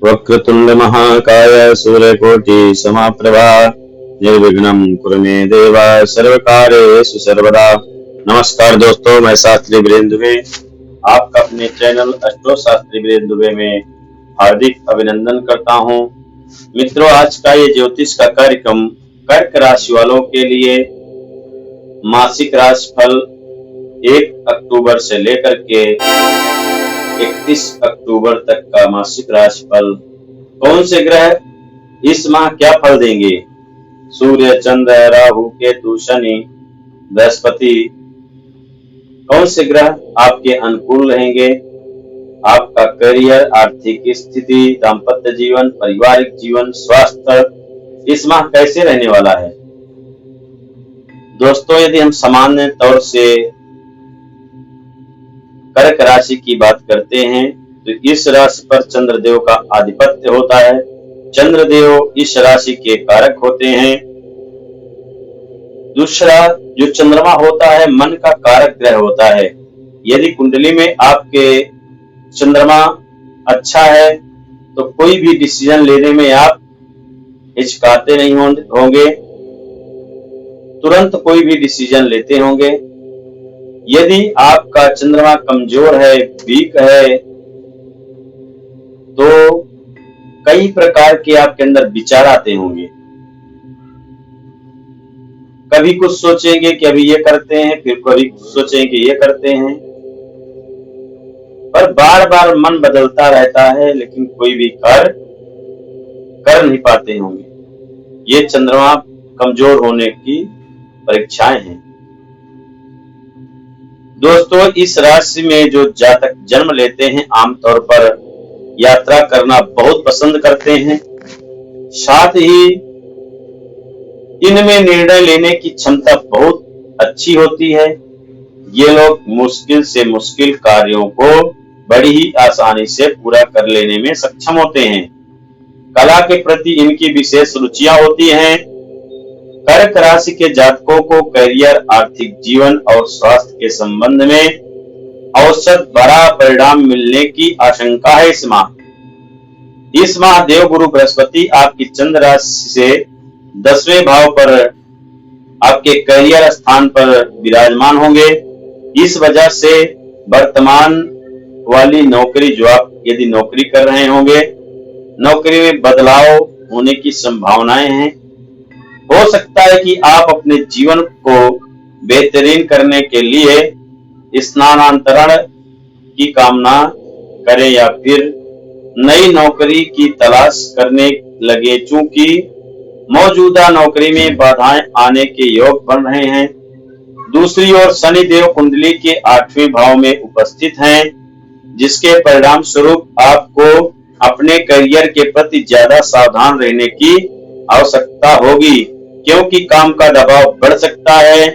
वक्रतुंड महाकाय सूर्यकोटि समाप्रभा निर्विघ्नं कुरु मे देव सर्वकार्येषु सर्वदा। नमस्कार दोस्तों, मैं शास्त्री वीरेंद्र दुबे आपका अपने चैनल एस्ट्रो शास्त्री वीरेंद्र दुबे में हार्दिक अभिनंदन करता हूं। मित्रों, आज का ये ज्योतिष का कार्यक्रम कर्क राशि वालों के लिए मासिक राशिफल 1 अक्टूबर से लेकर के 31 अक्टूबर तक का मासिक राशिफल, कौन से ग्रह इस माह क्या फल देंगे, सूर्य चंद्र राहु केतु शनि बृहस्पति कौन से ग्रह आपके अनुकूल रहेंगे, आपका करियर, आर्थिक स्थिति, दाम्पत्य जीवन, पारिवारिक जीवन, स्वास्थ्य इस माह कैसे रहने वाला है। दोस्तों, यदि हम सामान्य तौर से कर्क राशि की बात करते हैं तो इस राशि पर चंद्रदेव का आधिपत्य होता है। चंद्रदेव इस राशि के कारक होते हैं। दूसरा जो चंद्रमा होता है मन का कारक ग्रह होता है। यदि कुंडली में आपके चंद्रमा अच्छा है तो कोई भी डिसीजन लेने में आप हिचकाते नहीं होंगे, तुरंत कोई भी डिसीजन लेते होंगे। यदि आपका चंद्रमा कमजोर है, वीक है, तो कई प्रकार के आपके अंदर विचार आते होंगे। कभी कुछ सोचेंगे कि अभी ये करते हैं, फिर कभी सोचेंगे कि ये करते हैं, पर बार बार मन बदलता रहता है, लेकिन कोई भी कार्य कर नहीं पाते होंगे। ये चंद्रमा कमजोर होने की परीक्षाएं हैं। दोस्तों, इस राशि में जो जातक जन्म लेते हैं आमतौर पर यात्रा करना बहुत पसंद करते हैं। साथ ही इनमें निर्णय लेने की क्षमता बहुत अच्छी होती है। ये लोग मुश्किल से मुश्किल कार्यों को बड़ी ही आसानी से पूरा कर लेने में सक्षम होते हैं। कला के प्रति इनकी विशेष रुचियां होती हैं। कर्क राशि के जातकों को करियर, आर्थिक जीवन और स्वास्थ्य के संबंध में औसत बड़ा परिणाम मिलने की आशंका है। इस माह देवगुरु बृहस्पति आपकी चंद्र राशि से 10वें भाव पर आपके करियर स्थान पर विराजमान होंगे। इस वजह से वर्तमान वाली नौकरी, जो आप यदि नौकरी कर रहे होंगे, नौकरी में बदलाव होने की संभावनाएं हैं। हो सकता है कि आप अपने जीवन को बेहतरीन करने के लिए स्थानांतरण की कामना करें या फिर नई नौकरी की तलाश करने लगे, चूंकि मौजूदा नौकरी में बाधाएं आने के योग बन रहे हैं। दूसरी ओर शनिदेव कुंडली के 8वें भाव में उपस्थित हैं, जिसके परिणाम स्वरूप आपको अपने करियर के प्रति ज्यादा सावधान रहने की आवश्यकता होगी, क्योंकि काम का दबाव बढ़ सकता है।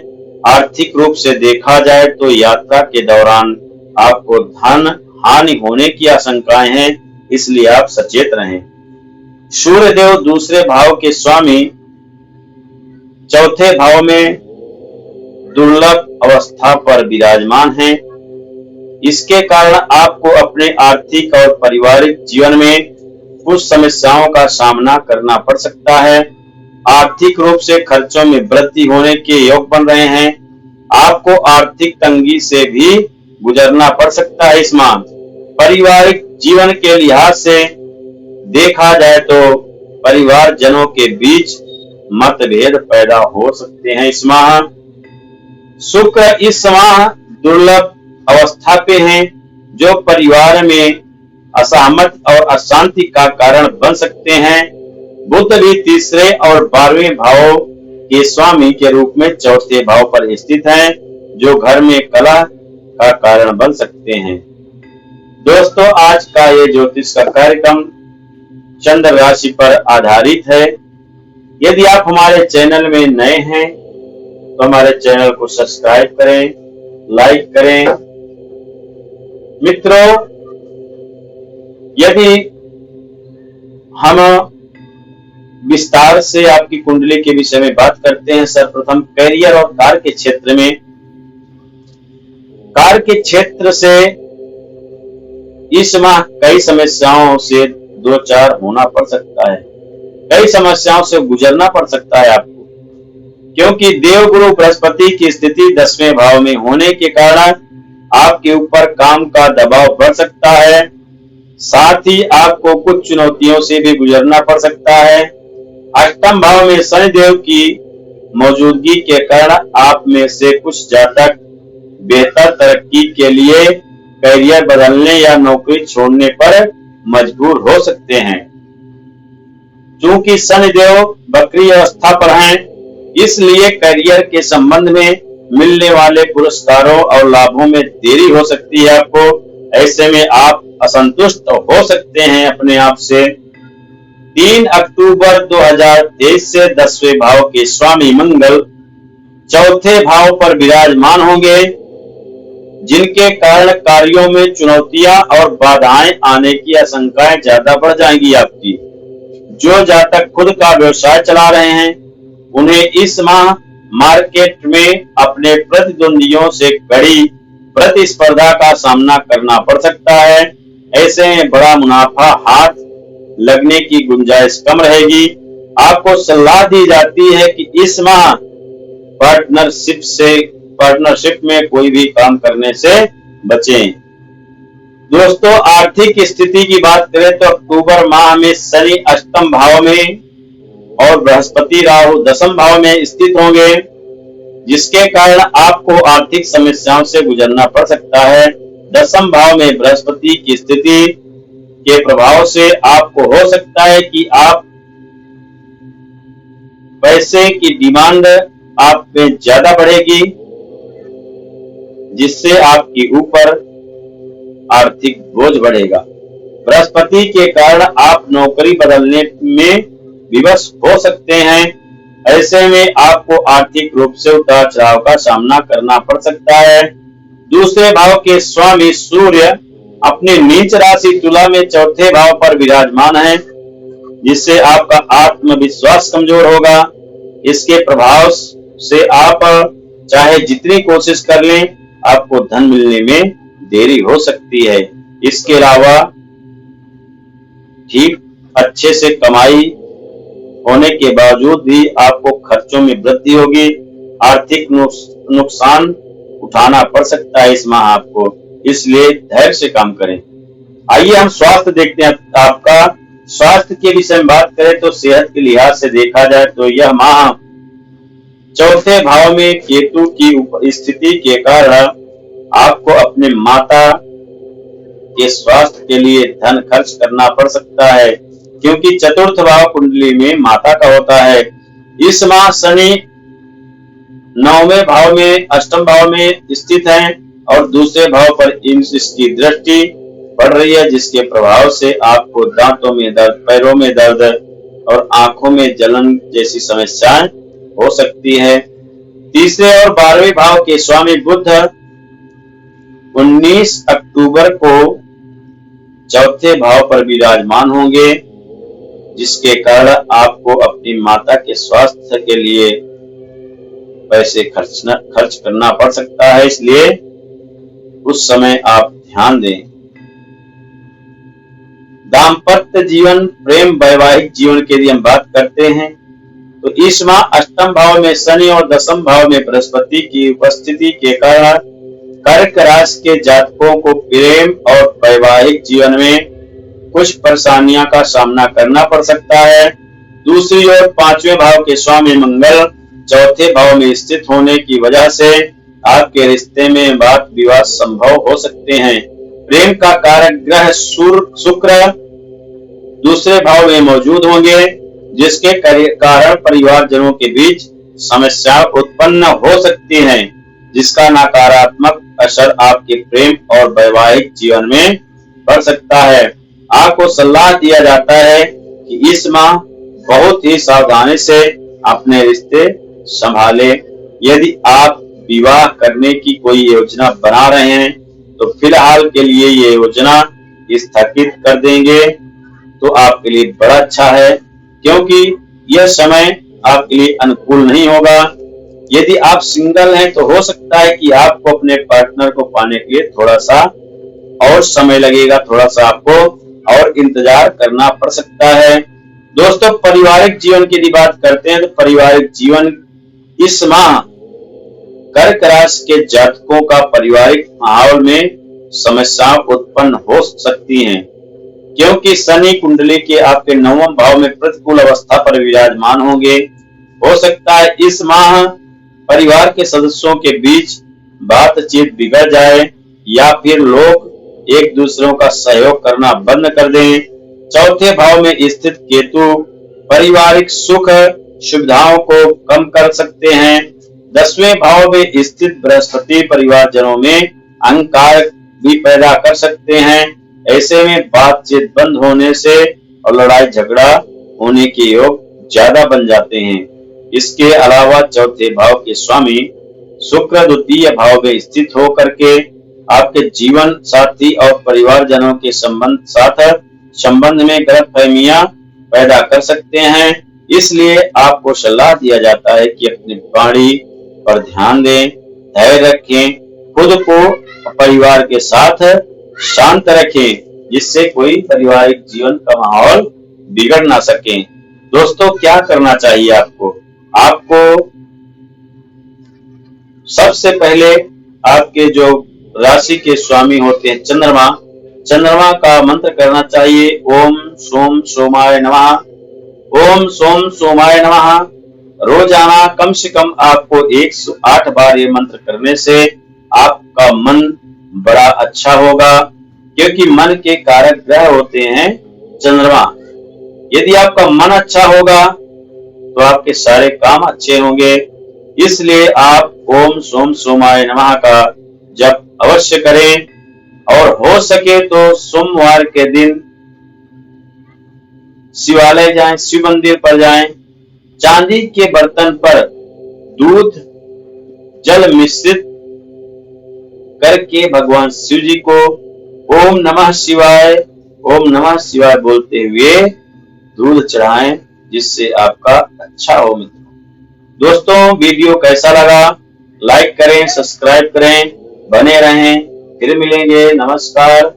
आर्थिक रूप से देखा जाए तो यात्रा के दौरान आपको धन हानि होने की आशंकाएं हैं, इसलिए आप सचेत रहें। सूर्यदेव दूसरे भाव के स्वामी 4थे भाव में दुर्लभ अवस्था पर विराजमान हैं। इसके कारण आपको अपने आर्थिक और पारिवारिक जीवन में कुछ समस्याओं का सामना करना पड़ सकता है। आर्थिक रूप से खर्चों में वृद्धि होने के योग बन रहे हैं। आपको आर्थिक तंगी से भी गुजरना पड़ सकता है। इस माह पारिवारिक जीवन के लिहाज से देखा जाए तो परिवार जनों के बीच मतभेद पैदा हो सकते हैं। इस माह शुक्र इस माह दुर्लभ अवस्था पे हैं, जो परिवार में असहमति और अशांति का कारण बन सकते हैं। बुध भी तीसरे और 12वें भाव के स्वामी के रूप में 4थे भाव पर स्थित हैं, जो घर में कलह का कारण बन सकते हैं। दोस्तों, आज का ये ज्योतिष का कार्यक्रम चंद्र राशि पर आधारित है। यदि आप हमारे चैनल में नए हैं तो हमारे चैनल को सब्सक्राइब करें, लाइक करें। मित्रों, यदि हम विस्तार से आपकी कुंडली के विषय में बात करते हैं, सर्वप्रथम करियर और कार्य के क्षेत्र में, कार्य के क्षेत्र से इस माह कई समस्याओं से दो चार होना पड़ सकता है। कई समस्याओं से गुजरना पड़ सकता है आपको, क्योंकि देवगुरु बृहस्पति की स्थिति 10वें भाव में होने के कारण आपके ऊपर काम का दबाव बढ़ सकता है। साथ ही आपको कुछ चुनौतियों से भी गुजरना पड़ सकता है। अष्टम भाव में शनिदेव की मौजूदगी के कारण आप में से कुछ जातक बेहतर तरक्की के लिए करियर बदलने या नौकरी छोड़ने पर मजबूर हो सकते हैं। चूंकि शनिदेव वक्री अवस्था पर हैं, इसलिए करियर के संबंध में मिलने वाले पुरस्कारों और लाभों में देरी हो सकती है आपको। ऐसे में आप असंतुष्ट हो सकते हैं अपने आप से। 3 अक्टूबर 2023 से 10वें भाव के स्वामी मंगल चौथे भाव पर विराजमान होंगे, जिनके कारण कार्यों में चुनौतियां और बाधाएं आने की आशंकाएं ज्यादा बढ़ जाएंगी आपकी। जो जातक खुद का व्यवसाय चला रहे हैं, उन्हें इस माह मार्केट में अपने प्रतिद्वंदियों से कड़ी प्रतिस्पर्धा का सामना करना पड़ सकता है। ऐसे में बड़ा मुनाफा हाथ लगने की गुंजाइश कम रहेगी। आपको सलाह दी जाती है कि इस माह पार्टनरशिप में कोई भी काम करने से बचें। दोस्तों, आर्थिक स्थिति की बात करें तो अक्टूबर माह में शनि अष्टम भाव में और बृहस्पति राहु दशम भाव में स्थित होंगे, जिसके कारण आपको आर्थिक समस्याओं से गुजरना पड़ सकता है। दशम भाव में बृहस्पति की स्थिति के प्रभाव से आपको हो सकता है कि आप पैसे की डिमांड आप में ज्यादा बढ़ेगी, जिससे आपके ऊपर आर्थिक बोझ बढ़ेगा। बृहस्पति के कारण आप नौकरी बदलने में विवश हो सकते हैं। ऐसे में आपको आर्थिक रूप से उतार चढ़ाव का सामना करना पड़ सकता है। दूसरे भाव के स्वामी सूर्य अपनी नीच राशि तुला में चौथे भाव पर विराजमान है, जिससे आपका आत्मविश्वास कमजोर होगा। इसके प्रभाव से आप चाहे जितनी कोशिश कर लें, आपको धन मिलने में देरी हो सकती है। इसके अलावा ठीक अच्छे से कमाई होने के बावजूद भी आपको खर्चों में वृद्धि होगी। आर्थिक नुकसान उठाना पड़ सकता है इस माह आपको, इसलिए धैर्य से काम करें। आइए हम स्वास्थ्य देखते हैं। आपका स्वास्थ्य के विषय में बात करें तो सेहत के लिहाज से देखा जाए तो यह माह चौथे भाव में केतु की स्थिति के कारण आपको अपने माता के स्वास्थ्य के लिए धन खर्च करना पड़ सकता है, क्योंकि चतुर्थ भाव कुंडली में माता का होता है। इस माह शनि 9वें भाव में अष्टम भाव में स्थित है और दूसरे भाव पर इसकी दृष्टि पड़ रही है, जिसके प्रभाव से आपको दांतों में दर्द, पैरों में दर्द और आंखों में जलन जैसी समस्याएं हो सकती है। तीसरे और 12वें भाव के स्वामी बुध 19 अक्टूबर को चौथे भाव पर विराजमान होंगे, जिसके कारण आपको अपनी माता के स्वास्थ्य के लिए पैसे खर्च करना पड़ सकता है, इसलिए उस समय आप ध्यान दें। दाम्पत्य जीवन, प्रेम, वैवाहिक जीवन की यदि हम बात करते हैं तो इस माह अष्टम भाव में शनि और दशम भाव में बृहस्पति की उपस्थिति के कारण कर्क राशि के जातकों को प्रेम और वैवाहिक जीवन में कुछ परेशानियों का सामना करना पड़ सकता है। दूसरी ओर 5वें भाव के स्वामी मंगल चौथे भाव में स्थित होने की वजह से आपके रिश्ते में वाद विवाद संभव हो सकते हैं। प्रेम का कारक ग्रह शुक्र दूसरे भाव में मौजूद होंगे, जिसके कारण परिवारजनों के बीच समस्या उत्पन्न हो सकती हैं, जिसका नकारात्मक असर आपके प्रेम और वैवाहिक जीवन में पड़ सकता है। आपको सलाह दिया जाता है कि इस माह बहुत ही सावधानी से अपने रिश्ते संभालें। यदि आप विवाह करने की कोई योजना बना रहे हैं तो फिलहाल के लिए ये योजना स्थगित कर देंगे तो आपके लिए बड़ा अच्छा है, क्योंकि यह समय आपके लिए अनुकूल नहीं होगा। यदि आप सिंगल हैं तो हो सकता है कि आपको अपने पार्टनर को पाने के लिए थोड़ा सा और समय लगेगा, थोड़ा सा आपको और इंतजार करना पड़ सकता है। दोस्तों, पारिवारिक जीवन की यदि बात करते हैं तो पारिवारिक जीवन इस माह कर्क राशि के जातकों का पारिवारिक माहौल में समस्याएं उत्पन्न हो सकती हैं, क्योंकि शनि कुंडली के आपके 9वें भाव में प्रतिकूल अवस्था पर विराजमान होंगे। हो सकता है इस माह परिवार के सदस्यों के बीच बातचीत बिगड़ जाए या फिर लोग एक दूसरों का सहयोग करना बंद कर दें। चौथे भाव में स्थित केतु पारिवारिक सुख सुविधाओं को कम कर सकते हैं। 10वें भाव में स्थित बृहस्पति परिवारजनों में अहंकार भी पैदा कर सकते हैं। ऐसे में बातचीत बंद होने से और लड़ाई झगड़ा होने के योग ज्यादा बन जाते हैं। इसके अलावा चौथे भाव के स्वामी शुक्र द्वितीय भाव में स्थित होकर के आपके जीवन साथी और परिवारजनों के संबंध में गलतफहमियां पैदा कर सकते हैं। इसलिए आपको सलाह दिया जाता है कि अपनी वाणी पर ध्यान दें, धैर्य रखें, खुद को परिवार के साथ शांत रखें, जिससे कोई पारिवारिक जीवन का माहौल बिगड़ ना सके। दोस्तों, क्या करना चाहिए आपको? सबसे पहले आपके जो राशि के स्वामी होते हैं चंद्रमा का मंत्र करना चाहिए। ओम सोम सोमाय नमः, ओम सोम सोमाय नमः। रोजाना कम से कम आपको 108 बार ये मंत्र करने से आपका मन बड़ा अच्छा होगा, क्योंकि मन के कारक ग्रह होते हैं चंद्रमा। यदि आपका मन अच्छा होगा तो आपके सारे काम अच्छे होंगे। इसलिए आप ओम सोम सोमाय नमः का जप अवश्य करें, और हो सके तो सोमवार के दिन शिवालय जाएं, शिव मंदिर पर जाएं, चांदी के बर्तन पर दूध जल मिश्रित करके भगवान शिव जी को ओम नमः शिवाय बोलते हुए दूध चढ़ाएं, जिससे आपका अच्छा हो। मित्रों, दोस्तों, वीडियो कैसा लगा? लाइक करें, सब्सक्राइब करें, बने रहें। फिर मिलेंगे। नमस्कार।